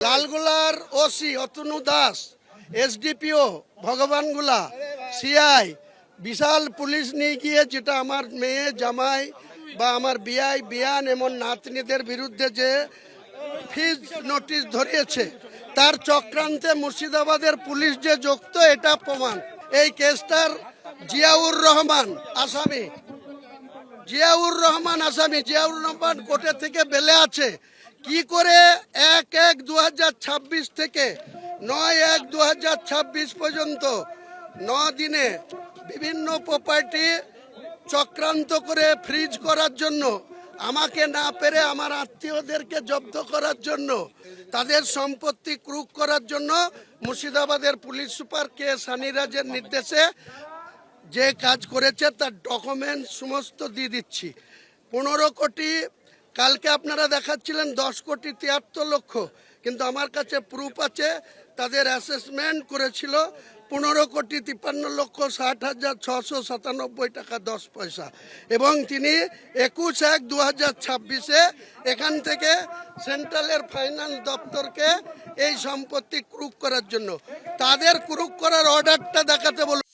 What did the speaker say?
লালগোলার OC Atanu Das, SDPO Bhagwangola, CI Bishal police নিয়ে গিয়ে যেটা আমার মেয়ে জামাই বা আমার বিআই বিয়ান এমন নাতনিদের বিরুদ্ধে যে ফিজ নোটিশ ধরিয়েছে, তার চক্রান্তে মুর্শিদাবাদের পুলিশ যে যুক্ত এটা প্রমাণ। এই কেসটার জিয়াউর রহমান আসামি, জিয়াউর রহমান কোর্টে থেকে বেলে আছে। কি করে 1/1/2026 থেকে 9/1/2026 পর্যন্ত 9 দিনে বিভিন্ন প্রপার্টি চক্রান্ত করে ফ্রিজ করার জন্য, আমাকে না পেরে আমার আত্মীয়দেরকে জব্দ করার জন্য, তাদের সম্পত্তি ক্রুক করার জন্য মুর্শিদাবাদের পুলিশ সুপার কে সানিরাজের নির্দেশে যে কাজ করেছে তার ডকুমেন্ট সমস্ত দিয়ে দিচ্ছি। 15 কোটি, কালকে আপনারা দেখাচ্ছিলেন 10 কোটি 73 লক্ষ, কিন্তু আমার কাছে প্রুফ আছে তাদের অ্যাসেসমেন্ট করেছিল 15 কোটি 53,60,697 টাকা 10 পয়সা। এবং তিনি 21/1/2026 এখান থেকে সেন্ট্রালের ফাইন্যান্স দপ্তরকে এই সম্পত্তি ক্রুক করার জন্য, তাদের ক্রুক করার অর্ডারটা দেখাতে বলুন।